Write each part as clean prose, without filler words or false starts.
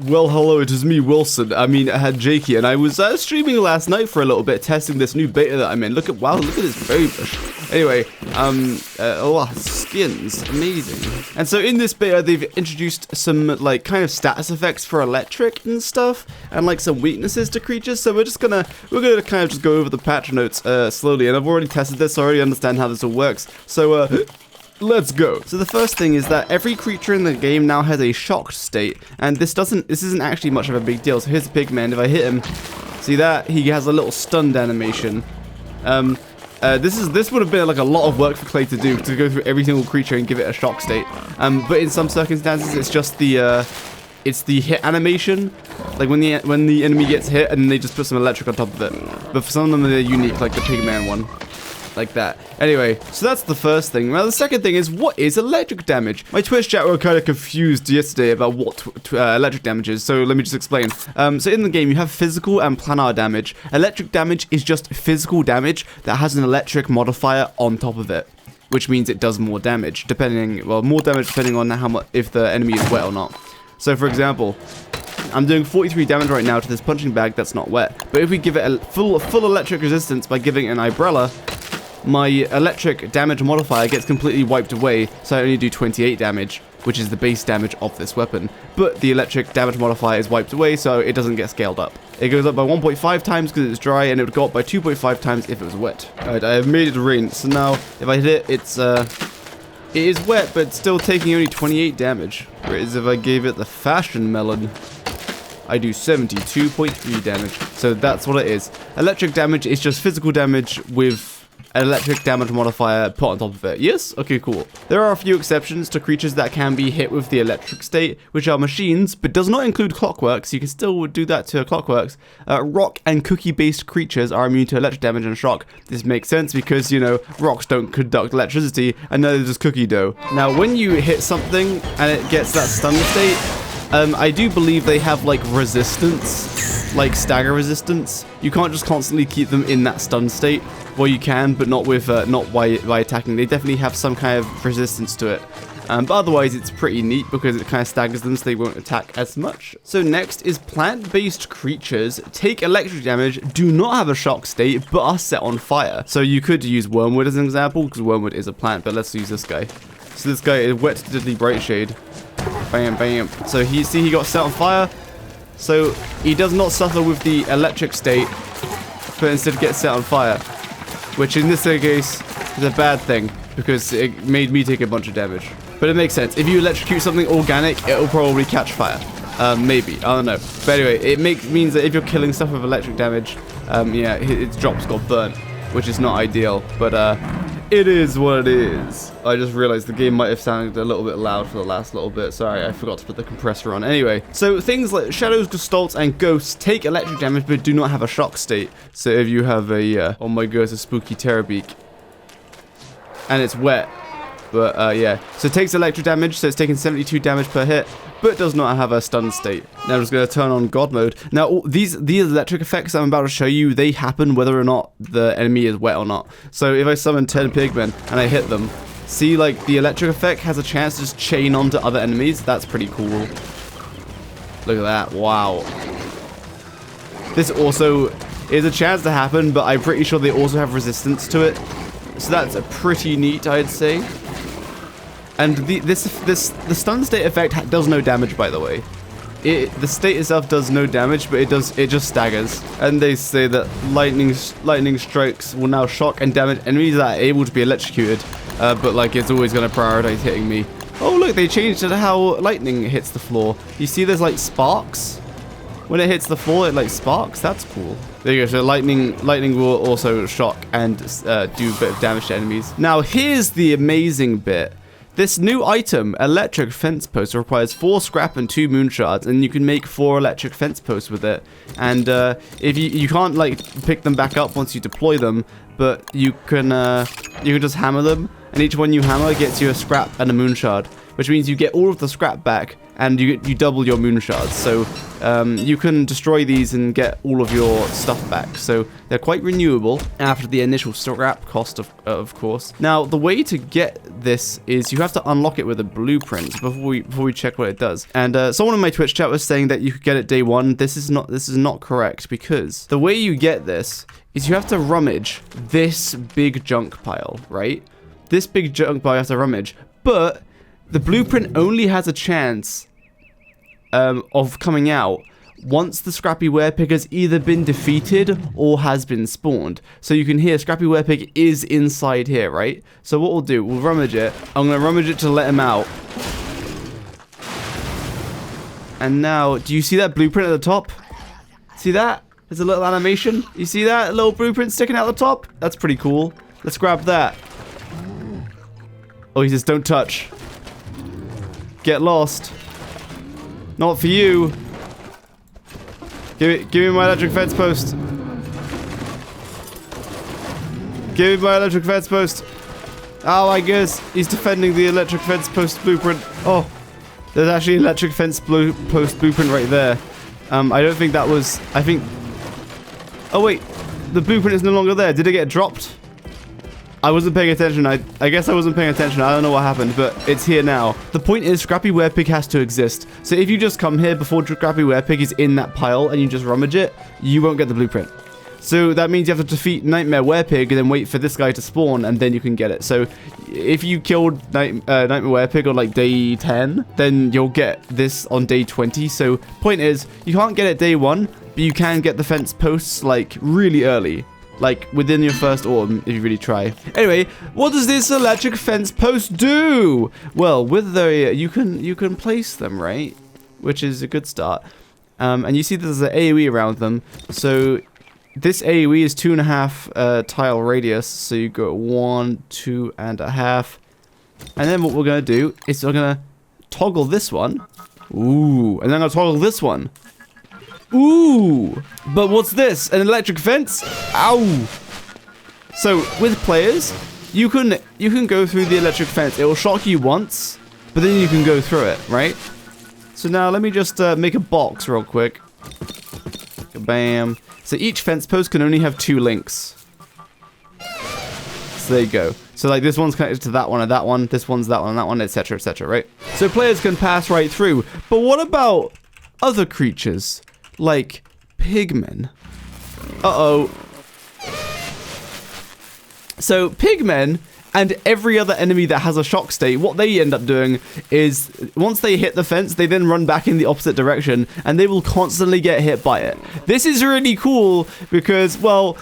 Well, hello, it is me, Wilson. I had Jakey, and I was streaming last night for a little bit, testing this new beta that I'm in. Wow, look at this berry bush. Anyway, skins, amazing. And so in this beta, they've introduced some, like, kind of status effects for electric and stuff, and, like, some weaknesses to creatures, so we're gonna kind of just go over the patch notes, slowly, and I've already tested this, so I already understand how this all works. So, let's go. So the first thing is that every creature in the game now has a shocked state, and this isn't actually much of a big deal. So here's the pigman. If I hit him, see that? He has a little stunned animation. This would have been like a lot of work for Klei to do, to go through every single creature and give it a shock state. But in some circumstances, it's just the hit animation, like when the enemy gets hit, and then they just put some electric on top of it. But for some of them, they're unique, like the pigman one. Like that. Anyway, so that's the first thing. Now the second thing is, what is electric damage? My Twitch chat were kind of confused yesterday about what electric damage is, so let me just explain. So in the game, you have physical and planar damage. Electric damage is just physical damage that has an electric modifier on top of it, which means it does more damage, depending on how much, if the enemy is wet or not. So for example, I'm doing 43 damage right now to this punching bag that's not wet, but if we give it a full electric resistance by giving it an umbrella, my electric damage modifier gets completely wiped away, so I only do 28 damage, which is the base damage of this weapon. But the electric damage modifier is wiped away, so it doesn't get scaled up. It goes up by 1.5 times because it's dry, and it would go up by 2.5 times if it was wet. Alright, I have made it rain, so now if I hit it, it is wet, but it's still taking only 28 damage. Whereas if I gave it the fashion melon, I do 72.3 damage. So that's what it is. Electric damage is just physical damage with an electric damage modifier put on top of it. Yes? Okay, cool. There are a few exceptions to creatures that can be hit with the electric state, which are machines, but does not include clockworks. You can still do that to clockworks. Rock and cookie-based creatures are immune to electric damage and shock. This makes sense because, you know, rocks don't conduct electricity, and neither does cookie dough. Now, when you hit something and it gets that stun state, I do believe they have, like, resistance, like stagger resistance. You can't just constantly keep them in that stun state. Well, you can, but not with not by attacking. They definitely have some kind of resistance to it. But otherwise, it's pretty neat because it kind of staggers them so they won't attack as much. So next is plant-based creatures take electric damage, do not have a shock state, but are set on fire. So you could use Wormwood as an example, because Wormwood is a plant, but let's use this guy. So this guy is Wet Deadly Bright Shade. Bam, bam. So he got set on fire. So he does not suffer with the electric state, but instead gets set on fire. Which in this case is a bad thing, because it made me take a bunch of damage. But it makes sense. If you electrocute something organic, it'll probably catch fire. Maybe. I don't know. But anyway, it means that if you're killing stuff with electric damage, yeah, its drops got burnt, which is not ideal. But it is what it is. I just realized the game might have sounded a little bit loud for the last little bit. Sorry, I forgot to put the compressor on. Anyway, so things like shadows, gestalts, and ghosts take electric damage but do not have a shock state. So if you have a, oh my god, it's a spooky terrorbeak. And it's wet. But yeah, so it takes electric damage, so it's taking 72 damage per hit, but does not have a stun state. Now I'm just going to turn on God mode. Now these electric effects I'm about to show you, they happen whether or not the enemy is wet or not. So if I summon 10 pigmen and I hit them, see, like, the electric effect has a chance to just chain onto other enemies. That's pretty cool. Look at that. Wow. This also is a chance to happen, but I'm pretty sure they also have resistance to it. So that's pretty neat, I'd say. And the stun state effect does no damage, by the way. The state itself does no damage, but it just staggers. And they say that lightning strikes will now shock and damage enemies that are able to be electrocuted. But like, it's always going to prioritize hitting me. Oh look, they changed it to how lightning hits the floor. You see there's like sparks? When it hits the floor, it like sparks. That's cool. There you go. So lightning will also shock and do a bit of damage to enemies. Now here's the amazing bit. This new item, electric fence post, requires 4 scrap and 2 moon shards, and you can make 4 electric fence posts with it. And if you can't like pick them back up once you deploy them, but you can just hammer them, and each one you hammer gets you a scrap and a moon shard. which means you get all of the scrap back, and you double your moon shards. So you can destroy these and get all of your stuff back. So they're quite renewable after the initial scrap cost, of course. Now, the way to get this is you have to unlock it with a blueprint before we check what it does. And someone in my Twitch chat was saying that you could get it day one. This is not correct, because the way you get this is you have to rummage this big junk pile, right? This big junk pile you have to rummage, but the blueprint only has a chance of coming out once the Scrappy Werepig has either been defeated or has been spawned. So you can hear Scrappy Werepig is inside here, right? So what we'll do, we'll rummage it. I'm going to rummage it to let him out. And now, do you see that blueprint at the top? See that? There's a little animation. You see that? A little blueprint sticking out the top? That's pretty cool. Let's grab that. Oh, he says, don't touch. Get lost. Not for you. Give me my electric fence post. Give me my electric fence post. Oh my goodness, he's defending the electric fence post blueprint. Oh, there's actually an electric fence post blueprint right there. I don't think that was, I think, oh wait, the blueprint is no longer there. Did it get dropped? I wasn't paying attention. I guess I wasn't paying attention. I don't know what happened, but it's here now. The point is, Scrappy Werepig has to exist. So if you just come here before Scrappy Werepig is in that pile and you just rummage it, you won't get the blueprint. So that means you have to defeat Nightmare Werepig and then wait for this guy to spawn, and then you can get it. So if you killed Nightmare Werepig on like day 10, then you'll get this on day 20. So point is, you can't get it day 1, but you can get the fence posts like really early. Like, within your first autumn, if you really try. Anyway, what does this electric fence post do? Well, with the, you can place them, right? Which is a good start. And you see there's an AoE around them. So, this AoE is 2.5 tile radius. So, you go 1, 2.5. And then what we're going to do is we're going to toggle this one. Ooh. And then I'm going to toggle this one. Ooh, but what's this? An electric fence? Ow! So with players, you can go through the electric fence. It will shock you once, but then you can go through it, right? So now let me just make a box real quick. Bam. So each fence post can only have 2 links. So there you go. So like this one's connected to that one and that one. This one's that one and that one, etc., etc., right? So players can pass right through. But what about other creatures? Like pigmen. Uh-oh. So pigmen and every other enemy that has a shock state, what they end up doing is once they hit the fence, they then run back in the opposite direction and they will constantly get hit by it. This is really cool because, well,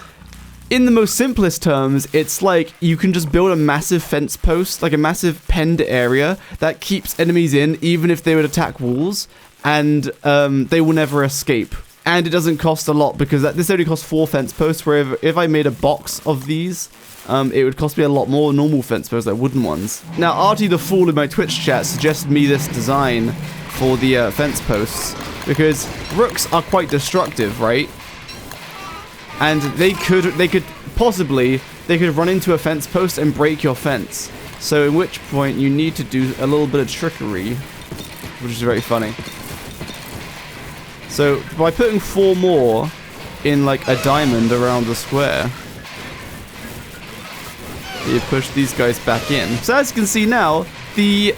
in the most simplest terms, it's like you can just build a massive fence post, like a massive penned area that keeps enemies in even if they would attack walls. And they will never escape. And it doesn't cost a lot because this only costs 4 fence posts, where if I made a box of these, it would cost me a lot more normal fence posts, like wooden ones. Now, Artie the Fool in my Twitch chat suggested me this design for the fence posts because rooks are quite destructive, right? And they could run into a fence post and break your fence. So in which point you need to do a little bit of trickery, which is very funny. So, by putting 4 more in, like, a diamond around the square, you push these guys back in. So, as you can see now, the,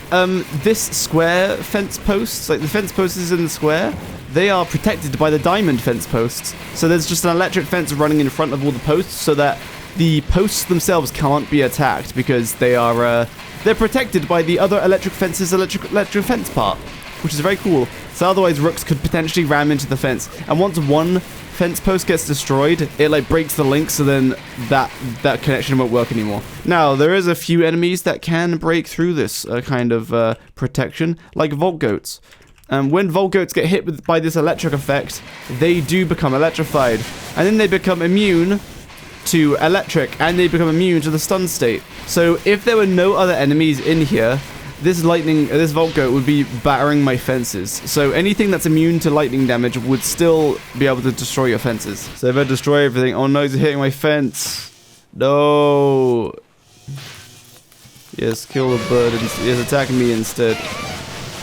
this square fence posts, like the fence posts in the square, they are protected by the diamond fence posts. So, there's just an electric fence running in front of all the posts so that the posts themselves can't be attacked because they are, they're protected by the other electric fence's electric fence part, which is very cool. So otherwise rooks could potentially ram into the fence. And once one fence post gets destroyed, it like breaks the link, so then that connection won't work anymore. Now, there is a few enemies that can break through this kind of protection, like Vault Goats. When Vault Goats get hit by this electric effect, they do become electrified. And then they become immune to electric, and they become immune to the stun state. So if there were no other enemies in here, this Vault Goat would be battering my fences. So anything that's immune to lightning damage would still be able to destroy your fences. So if I destroy everything, oh no, he's hitting my fence. No. Yes, kill the bird and yes, attack me instead.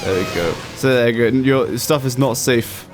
There we go. So there you go. Your stuff is not safe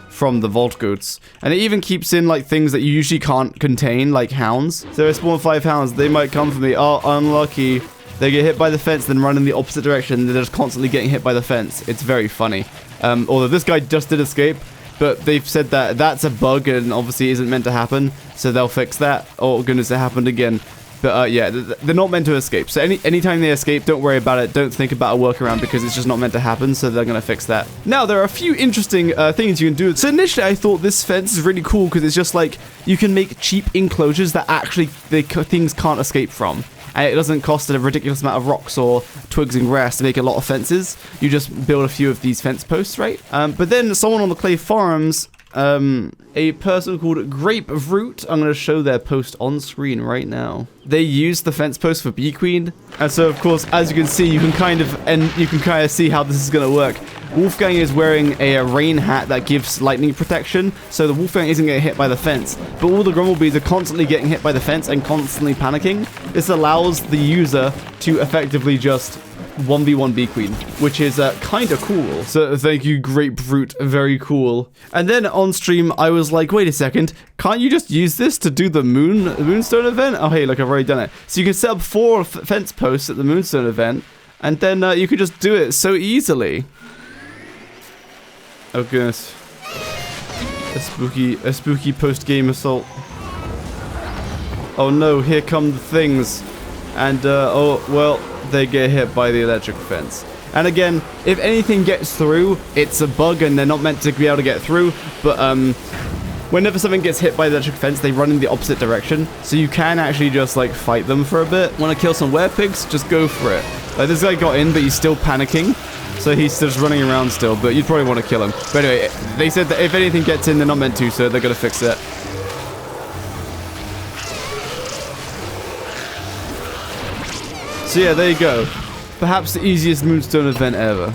from the vault goats. And it even keeps in like things that you usually can't contain, like hounds. So I spawn 5 hounds, they might come for me. Oh, unlucky. They get hit by the fence, then run in the opposite direction. They're just constantly getting hit by the fence. It's very funny. Although this guy just did escape, but they've said that that's a bug and obviously isn't meant to happen. So they'll fix that. Oh goodness, it happened again. But yeah, they're not meant to escape. So anytime they escape, don't worry about it. Don't think about a workaround because it's just not meant to happen. So they're going to fix that. Now, there are a few interesting things you can do. So initially, I thought this fence is really cool because it's just like you can make cheap enclosures that actually things can't escape from. And it doesn't cost a ridiculous amount of rocks or twigs and grass to make a lot of fences. You just build a few of these fence posts, right? But then someone on the Klei forums, a person called W.A.R.B.O.T, I'm going to show their post on screen right now. They use the fence post for Bee Queen. And so, of course, as you can see, you can kind of see how this is going to work. Wolfgang is wearing a rain hat that gives lightning protection, so the Wolfgang isn't getting hit by the fence. But all the Grumblebees are constantly getting hit by the fence and constantly panicking. This allows the user to effectively just 1v1 Bee Queen, which is kind of cool. So thank you, W.A.R.B.O.T, very cool. And then on stream, I was like, wait a second, can't you just use this to do the Moonstone event? Oh, hey, look, I've already done it. So you can set up 4 fence posts at the Moonstone event, and then you could just do it so easily. Oh goodness. A spooky post-game assault. Oh no, here come the things. And, oh, well, they get hit by the electric fence. And again, if anything gets through, it's a bug and they're not meant to be able to get through. But, whenever something gets hit by the electric fence, they run in the opposite direction. So you can actually just, like, fight them for a bit. Want to kill some werepigs? Just go for it. Like, this guy got in, but he's still panicking. So he's just running around still, but you'd probably want to kill him. But anyway, they said that if anything gets in, they're not meant to, so they're going to fix it. So yeah, there you go. Perhaps the easiest Moonstone event ever.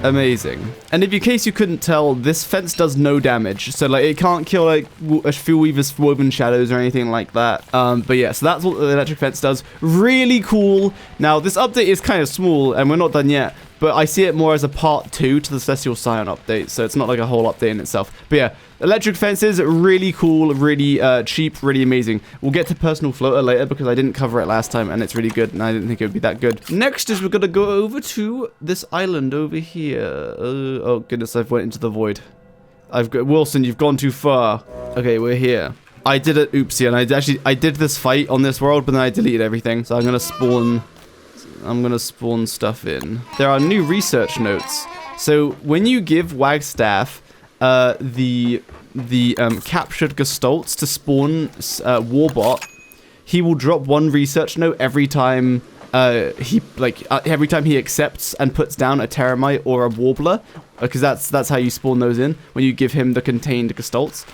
Amazing. And in case you couldn't tell, this fence does no damage. So like it can't kill like a few Weaver's Woven Shadows or anything like that. But yeah, so that's what the electric fence does. Really cool. Now this update is kind of small and we're not done yet. But I see it more as a part 2 to the Celestial Scion update, so it's not like a whole update in itself. But yeah, electric fences, really cool, really cheap, really amazing. We'll get to Personal Floater later because I didn't cover it last time and it's really good and I didn't think it would be that good. Next is we're going to go over to this island over here. Oh goodness, I've went into the void. Wilson, you've gone too far. Okay, we're here. I did it, oopsie, and I did this fight on this world, but then I deleted everything. So I'm going to spawn stuff in. There are new research notes. So when you give Wagstaff the captured Gestolts to spawn Warbot, he will drop 1 research note every time every time he accepts and puts down a Terramite or a Warbler, because that's how you spawn those in when you give him the contained Gestolts.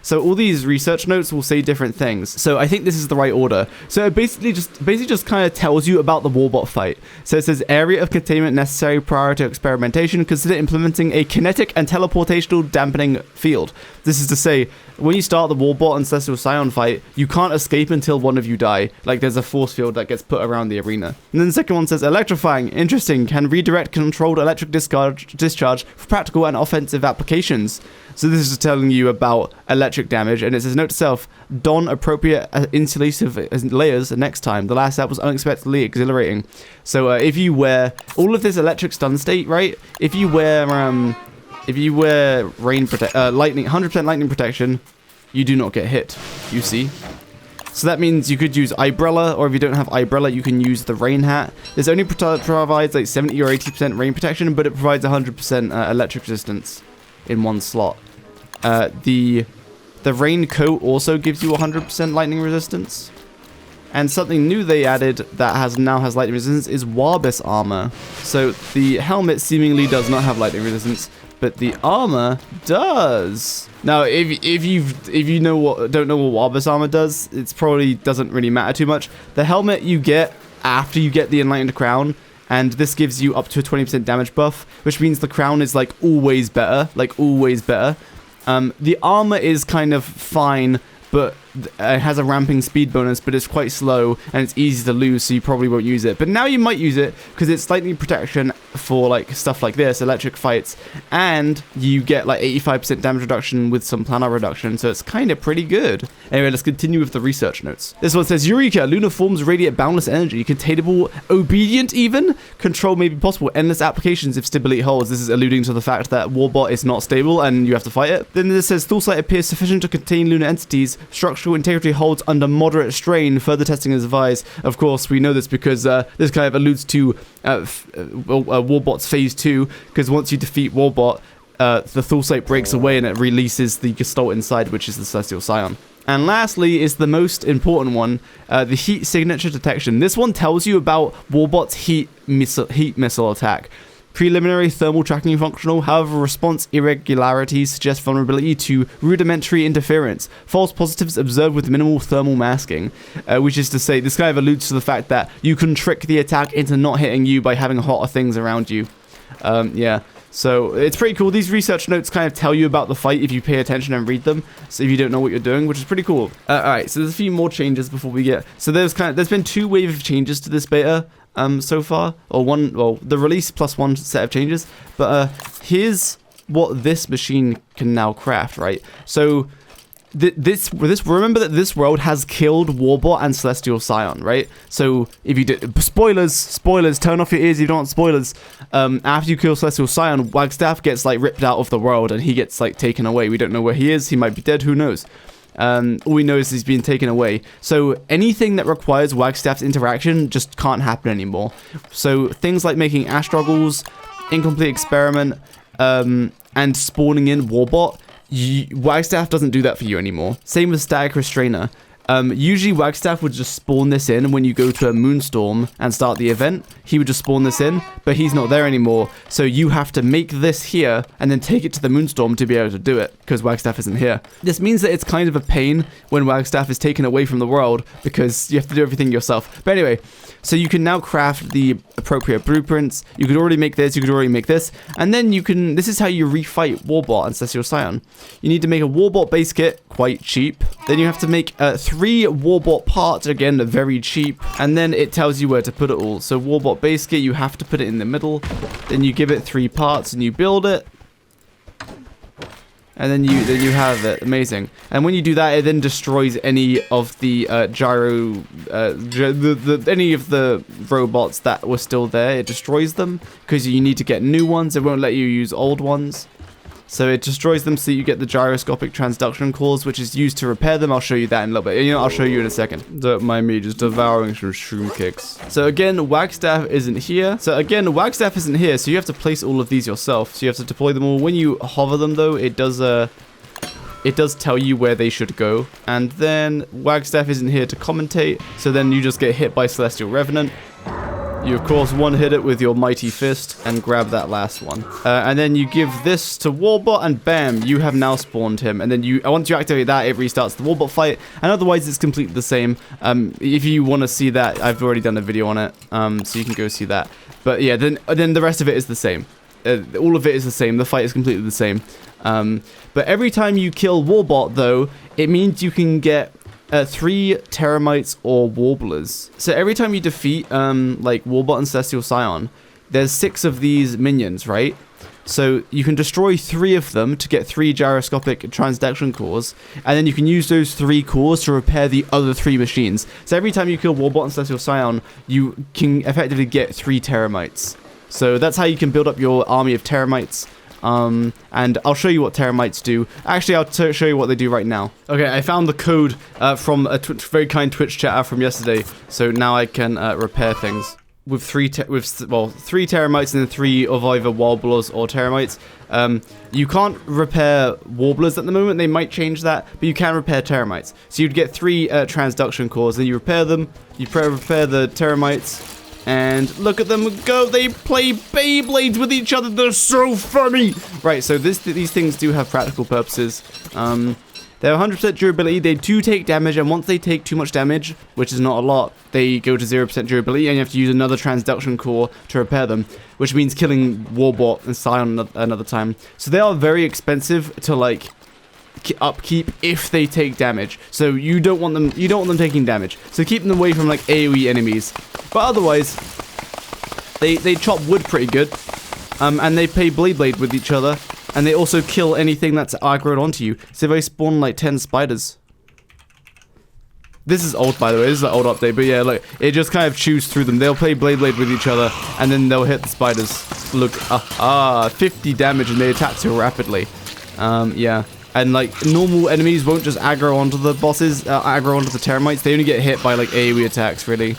So all these research notes will say different things. So I think this is the right order. So it basically just kind of tells you about the Warbot fight. So it says area of containment necessary prior to experimentation. Consider implementing a kinetic and teleportational dampening field. This is to say, when you start the Warbot and Celestial Scion fight, you can't escape until one of you die. Like there's a force field that gets put around the arena. And then the second one says electrifying, interesting, can redirect controlled electric discharge for practical and offensive applications. So this is telling you about electric damage, and it says, note to self, don appropriate insulative layers next time. The last step was unexpectedly exhilarating. So if you wear all of this electric stun state, right? If you wear lightning, 100% lightning protection, you do not get hit. You see. So that means you could use Umbrella, or if you don't have Umbrella, you can use the Rain Hat. This only provides like 70 or 80% rain protection, but it provides 100% electric resistance in one slot. The Rain Coat also gives you 100% lightning resistance. And something new they added that now has lightning resistance is Warbis armor. So the helmet seemingly does not have lightning resistance, but the armor does. Now, if you don't know what Warbis armor does, it probably doesn't really matter too much. The helmet you get after you get the Enlightened Crown, and this gives you up to a 20% damage buff, which means the crown is like always better, The armor is kind of fine, but it has a ramping speed bonus, but it's quite slow and it's easy to lose, so you probably won't use it. But now you might use it because it's lightning protection for like stuff like this, electric fights, and you get like 85% damage reduction with some planar reduction, so it's kind of pretty good. Anyway, let's continue with the research notes. This one says, Eureka! Lunar forms radiate boundless energy, containable, obedient even? Control may be possible, endless applications if stability holds. This is alluding to the fact that Warbot is not stable and you have to fight it. Then this says, Thulsite appears sufficient to contain lunar entities. Structural integrity holds under moderate strain. Further testing is advised. Of course, we know this because this kind of alludes to Warbot's phase 2, because once you defeat Warbot, the Thulsite breaks away and it releases the Gestalt inside, which is the Celestial Scion. And lastly is the most important one, the heat signature detection. This one tells you about Warbot's heat missile attack. Preliminary thermal tracking functional, however response irregularities suggest vulnerability to rudimentary interference. False positives observed with minimal thermal masking, which is to say, this kind of alludes to the fact that you can trick the attack into not hitting you by having hotter things around you. Yeah, so it's pretty cool. These research notes kind of tell you about the fight if you pay attention and read them, so if you don't know what you're doing, which is pretty cool. Alright, so there's a few more changes before we get... So there's been 2 waves of changes to this beta. So far, or one, well, the release plus 1 set of changes, but here's what this machine can now craft, right? So remember that this world has killed Warbot and Celestial Scion, right? So if you did spoilers, turn off your ears if you don't want spoilers. After you kill Celestial Scion, Wagstaff gets like ripped out of the world and he gets like taken away. We don't know where he is. He might be dead. Who knows? All we know is he's being taken away. So anything that requires Wagstaff's interaction just can't happen anymore. So things like making Astroggles, Incomplete Experiment, and spawning in Warbot, Wagstaff doesn't do that for you anymore. Same with Static Restrainer. Usually Wagstaff would just spawn this in when you go to a Moonstorm and start the event. He would just spawn this in, but he's not there anymore. So you have to make this here and then take it to the Moonstorm to be able to do it, because Wagstaff isn't here. This means that it's kind of a pain when Wagstaff is taken away from the world, because you have to do everything yourself. But anyway, so you can now craft the appropriate blueprints. You could already make this, you could already make this, and then you can, this is how you refight Warbot and Celestial Scion. You need to make a Warbot base kit, quite cheap. Then you have to make 3 Warbot parts, again, very cheap. And then it tells you where to put it all. So Warbot base kit, you have to put it in the middle. Then you give it 3 parts and you build it. And then you have it. Amazing. And when you do that, it then destroys any of the any of the robots that were still there. It destroys them because you need to get new ones. It won't let you use old ones. So it destroys them, so you get the gyroscopic transduction cores, which is used to repair them. I'll show you that in a little bit. You know, I'll show you in a second. Don't mind me just devouring some shroom kicks. So again, Wagstaff isn't here. So you have to place all of these yourself. So you have to deploy them all. When you hover them, though, it does tell you where they should go. And then Wagstaff isn't here to commentate. So then you just get hit by Celestial Revenant. You, of course, one-hit it with your mighty fist and grab that last one. And then you give this to Warbot, and bam, you have now spawned him. And then once you activate that, it restarts the Warbot fight. And otherwise, it's completely the same. If you want to see that, I've already done a video on it, so you can go see that. But yeah, then the rest of it is the same. All of it is the same. The fight is completely the same. But every time you kill Warbot, though, it means you can get 3 Teramites or Warblers. So every time you defeat like Warbot and Celestial Scion, there's 6 of these minions, right? So you can destroy 3 of them to get 3 gyroscopic transduction cores, and then you can use those 3 cores to repair the other 3 machines. So every time you kill Warbot and Celestial Scion, you can effectively get 3 Teramites. So that's how you can build up your army of Teramites. And I'll show you what Teramites do. Actually, I'll show you what they do right now. Okay, I found the code from a very kind Twitch chatter from yesterday, so now I can repair things with 3 Teramites and then 3 of either Warblers or Teramites. You can't repair Warblers at the moment. They might change that, but you can repair Teramites. So you'd get 3 transduction cores, then you repair them. You repair the Teramites. And look at them go, they play Beyblades with each other, they're so funny! Right, so these things do have practical purposes. They're 100% durability, they do take damage, and once they take too much damage, which is not a lot, they go to 0% durability, and you have to use another transduction core to repair them, which means killing Warbot and Scion another time. So they are very expensive to, like, upkeep if they take damage. So you don't want them taking damage. So keep them away from like AoE enemies. But otherwise, they chop wood pretty good. And they play Blade with each other. And they also kill anything that's aggroed onto you. So if I spawn like 10 spiders. This is old, by the way. This is an old update. But yeah, look, it just kind of chews through them. They'll play Blade with each other. And then they'll hit the spiders. Look, 50 damage and they attack so rapidly. Yeah. And like normal enemies won't just aggro onto the bosses, aggro onto the termites. They only get hit by like AoE attacks, really.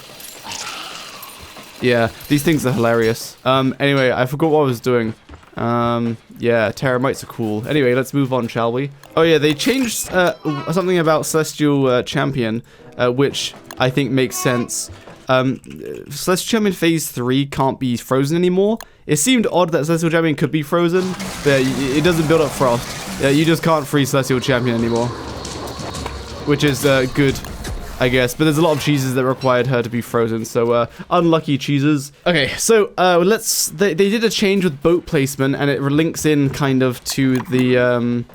Yeah, these things are hilarious. Anyway, I forgot what I was doing. Yeah, termites are cool. Anyway, let's move on, shall we? Oh yeah, they changed something about Celestial Champion, which I think makes sense. Celestial Champion Phase 3 can't be frozen anymore. It seemed odd that Celestial Champion could be frozen, but it doesn't build up frost. Yeah, you just can't freeze Celestial Champion anymore. Which is good, I guess. But there's a lot of cheeses that required her to be frozen, so unlucky cheeses. Okay, so they did a change with boat placement, and it links in kind of to the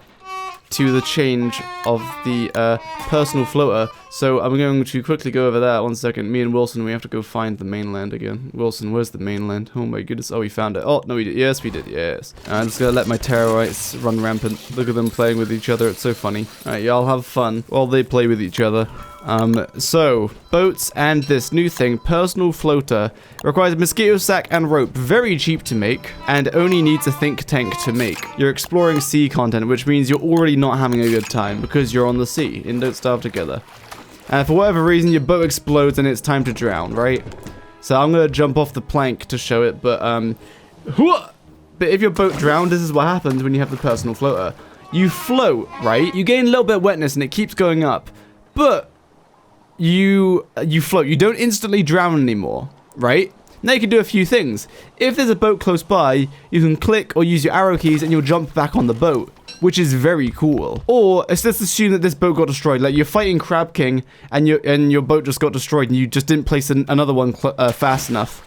change of the personal floater. So I'm going to quickly go over that. 1 second. Me and Wilson, we have to go find the mainland again. Wilson, where's the mainland? Oh my goodness. Oh, we found it. Oh, no, we did. Yes, we did. Yes. I'm just going to let my terrorites run rampant. Look at them playing with each other. It's so funny. Alright, y'all have fun while they play with each other. So, boats and this new thing, personal floater, requires a mosquito sack and rope, very cheap to make, and only needs a think tank to make. You're exploring sea content, which means you're already not having a good time, because you're on the sea, and don't starve together. And for whatever reason, your boat explodes and it's time to drown, right? So I'm gonna jump off the plank to show it, but if your boat drowned, this is what happens when you have the personal floater. You float, right? You gain a little bit of wetness and it keeps going up, but you float. You don't instantly drown anymore, right? Now you can do a few things. If there's a boat close by, you can click or use your arrow keys and you'll jump back on the boat, which is very cool. Or let's assume that this boat got destroyed. Like you're fighting Crab King and your boat just got destroyed and you just didn't place another one fast enough.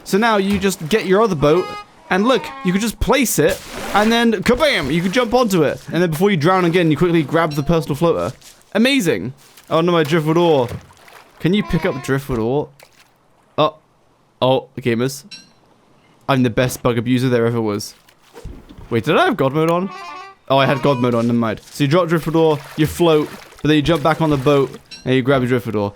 So now you just get your other boat and look, you can just place it and then kabam, you can jump onto it. And then before you drown again, you quickly grab the personal floater. Amazing. Oh no, my driftwood ore. Can you pick up driftwood ore? Oh, gamers. I'm the best bug abuser there ever was. Wait, did I have God mode on? Oh, I had God mode on, never mind. So you drop driftwood ore, you float, but then you jump back on the boat, and you grab your driftwood ore.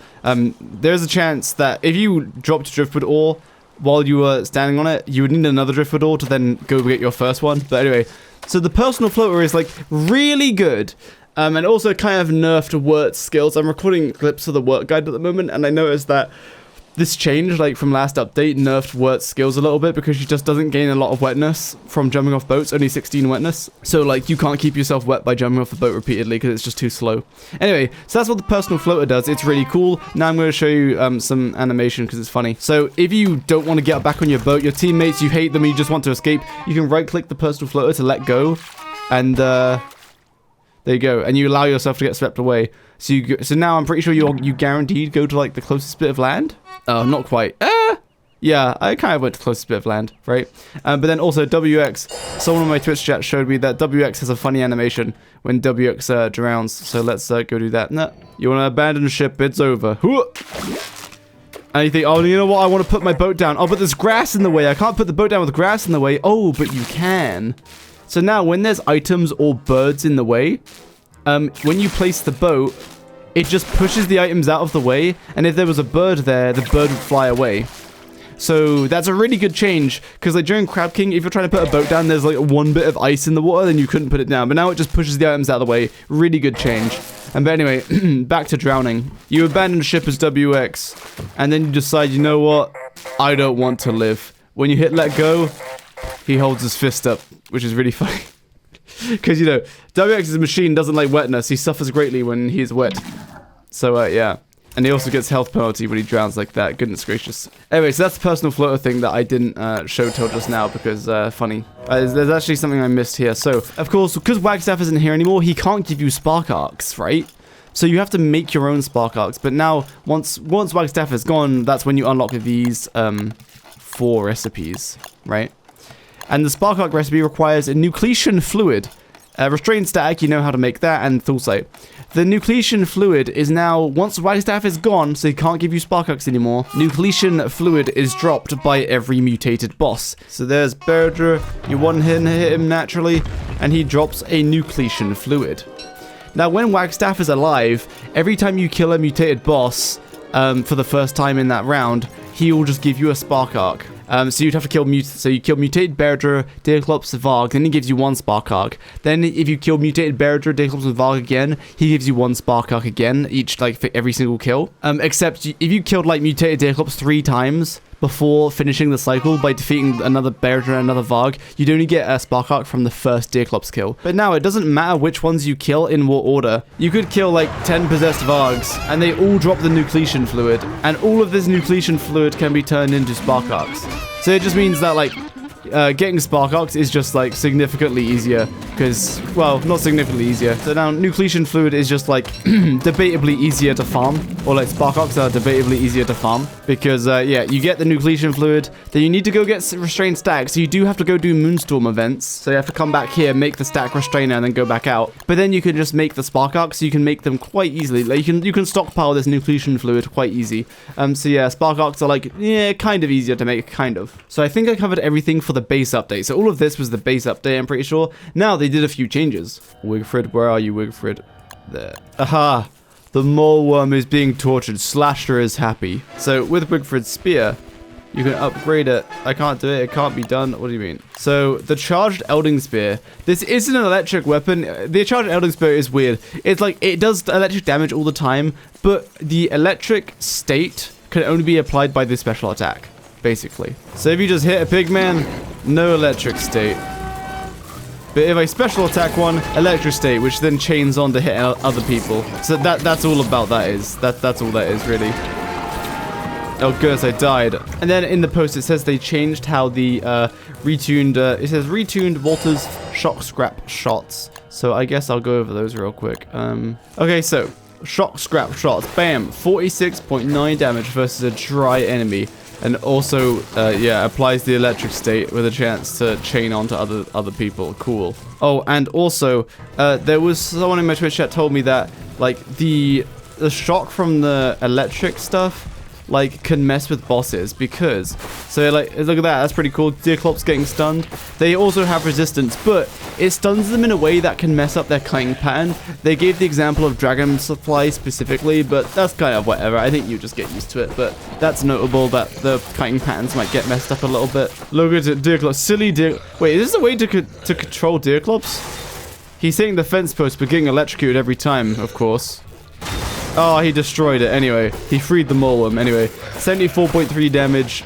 There's a chance that if you dropped driftwood ore while you were standing on it, you would need another driftwood ore to then go get your first one. But anyway, so the personal floater is like really good. And also kind of nerfed W.A.R.B.O.T skills. I'm recording clips of the W.A.R.B.O.T guide at the moment, and I noticed that this change, like from last update, nerfed W.A.R.B.T skills a little bit because she just doesn't gain a lot of wetness from jumping off boats, only 16 wetness. So like you can't keep yourself wet by jumping off the boat repeatedly because it's just too slow. Anyway, so that's what the personal floater does. It's really cool. Now I'm going to show you some animation because it's funny. So if you don't want to get back on your boat, your teammates, you hate them, and you just want to escape, you can right click the personal floater to let go, and there you go, and you allow yourself to get swept away. So now I'm pretty sure you guaranteed go to like the closest bit of land. Oh, not quite. Yeah, I kind of went to the closest bit of land, right? But then also WX. Someone on my Twitch chat showed me that WX has a funny animation when WX drowns. So let's go do that. Nah, you want to abandon ship? It's over. And you think, oh, you know what? I want to put my boat down. Oh, but there's grass in the way. I can't put the boat down with grass in the way. Oh, but you can. So now when there's items or birds in the way, when you place the boat, it just pushes the items out of the way, and if there was a bird there, the bird would fly away. So that's a really good change, because like during Crab King, if you're trying to put a boat down, there's like one bit of ice in the water, then you couldn't put it down. But now it just pushes the items out of the way. Really good change. But anyway, back to drowning. You abandon ship as WX, and then you decide, you know what? I don't want to live. When you hit let go, he holds his fist up, which is really funny. Because, you know, WX's machine doesn't like wetness. He suffers greatly when he's wet. So, yeah. And he also gets health penalty when he drowns like that. Goodness gracious. Anyway, so that's the personal floater thing that I didn't show till just now because, funny. There's actually something I missed here. So, of course, because Wagstaff isn't here anymore, he can't give you spark arcs, right? So you have to make your own spark arcs. But now, once Wagstaff is gone, that's when you unlock these 4 recipes, right? And the spark arc recipe requires a nucleation fluid. Restrained static, you know how to make that, and Thulsite. The nucleation fluid is now, once Wagstaff is gone, so he can't give you Sparkucks anymore, nucleation fluid is dropped by every mutated boss. So there's Berger, you hit him naturally, and he drops a nucleation fluid. Now when Wagstaff is alive, every time you kill a mutated boss, for the first time in that round, he will just give you a Sparkuck. So you'd have to kill you kill mutated Berger, Deiclops, Varg, then he gives you one Sparkuck. Then if you kill mutated Berger, Deiclops, and Varg again, he gives you one Sparkuck again, each like for every single kill. Except if you killed like mutated Deiclops 3 times before finishing the cycle by defeating another Berger and another Varg, you'd only get a Sparkuck from the first Deiclops kill. But now it doesn't matter which ones you kill in what order. You could kill like 10 possessed Vargs, and they all drop the nucleation fluid, and all of this nucleation fluid can be turned into Sparkucks. So it just means that like getting Sparkucks is just like significantly easier, because, well, not significantly easier. So now nucleation fluid is just like debatably easier to farm, or like Sparkucks are debatably easier to farm, because yeah, you get the nucleation fluid, then you need to go get restrained stack, so you do have to go do Moonstorm events, so you have to come back here, make the stack restrainer, and then go back out. But then you can just make the Sparkucks, so you can make them quite easily. Like you can stockpile this nucleation fluid quite easy. So yeah, Sparkucks are like, yeah, kind of easier to make, kind of. So I think I covered everything for the base update. So all of this was the base update, I'm pretty sure. Now they did a few changes. Wigfrid, where are you, Wigfrid? There. Aha! The mole worm is being tortured. Slasher is happy. So with Wigfrid's spear, you can upgrade it. I can't do it. It can't be done. What do you mean? So the charged Elding Spear. This isn't an electric weapon. The charged Elding Spear is weird. It's like, it does electric damage all the time, but the electric state can only be applied by this special attack, basically. So if you just hit a pig man, no electric state. But if I special attack one, electric state, which then chains on to hit other people. So that's all about that is. That's all that is, really. Oh, goodness, I died. And then in the post, it says they changed how the retuned... it says retuned Walter's shock scrap shots. So I guess I'll go over those real quick. Okay, so shock scrap shots. Bam. 46.9 damage versus a dry enemy. And also, yeah, applies the electric state with a chance to chain onto other people. Cool. Oh, and also, there was someone in my Twitch chat told me that, like, the shock from the electric stuff, like, can mess with bosses, because, so, like, look at that, that's pretty cool. Deiclops getting stunned. They also have resistance, but it stuns them in a way that can mess up their kiting pattern. They gave the example of Dragonfly specifically, but that's kind of whatever. I think you just get used to it, but that's notable that the kiting patterns might get messed up a little bit. Look at it, Deiclops, silly Deiclops. Wait, is this a way to control Deiclops? He's hitting the fence post, but getting electrocuted every time, of course. Oh, he destroyed it. Anyway, he freed the mole worm. Anyway, 74.3 damage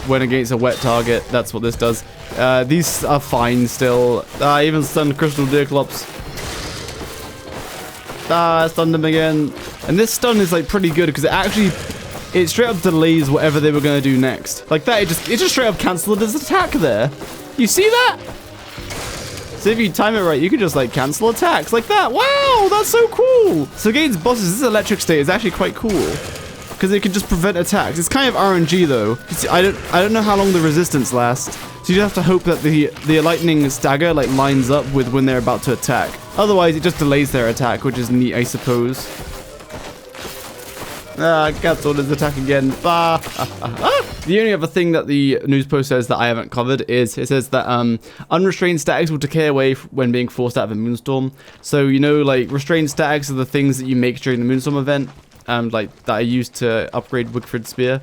when against a wet target. That's what this does. These are fine still. Even stunned Crystal Deiclops. I stunned him again. And this stun is like pretty good because it straight up delays whatever they were going to do next. Like that, it just straight up cancelled his attack there. You see that? So if you time it right, you can just like cancel attacks like that. Wow, that's so cool. So against bosses, this electric state is actually quite cool because it can just prevent attacks. It's kind of RNG though. I don't know how long the resistance lasts. So you have to hope that the lightning stagger like lines up with when they're about to attack. Otherwise, it just delays their attack, which is neat, I suppose. Cancelled his attack again. The only other thing that the news post says that I haven't covered is it says that unrestrained statics will decay away when being forced out of a moonstorm. So, you know, like restrained statics are the things that you make during the moonstorm event, like that I used to upgrade Wigfrid's spear.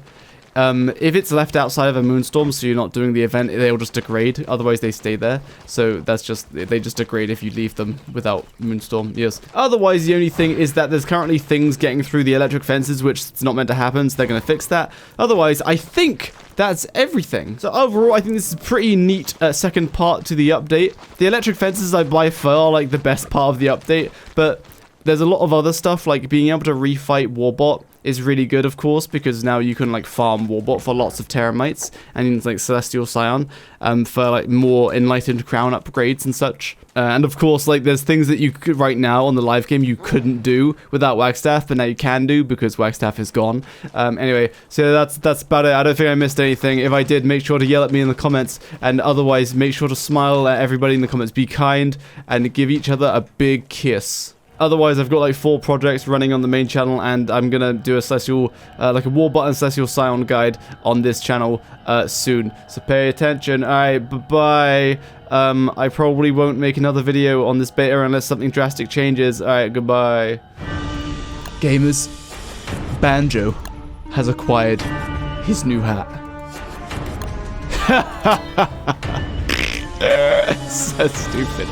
If it's left outside of a moonstorm, so you're not doing the event, they'll just degrade. Otherwise, they stay there. So that's just, they just degrade if you leave them without moonstorm. Yes. Otherwise, the only thing is that there's currently things getting through the electric fences, which it's not meant to happen. So they're going to fix that. Otherwise, I think that's everything. So overall, I think this is a pretty neat second part to the update. The electric fences are by far like the best part of the update, but there's a lot of other stuff, like being able to refight Warbot is really good, of course, because now you can like farm Warbot for lots of teramites and like Celestial Scion for like more enlightened crown upgrades and such. And of course, like there's things that you could right now on the live game you couldn't do without Wagstaff, but now you can do because Wagstaff is gone. Anyway, so that's about it. I don't think I missed anything. If I did, make sure to yell at me in the comments, and otherwise make sure to smile at everybody in the comments. Be kind and give each other a big kiss. Otherwise, I've got like 4 projects running on the main channel, and I'm gonna do a Celestial, like a Warbot and Celestial Scion guide on this channel soon. So pay attention. Alright, bye-bye. I probably won't make another video on this beta unless something drastic changes. Alright, goodbye. Gamers, Banjo has acquired his new hat. So stupid.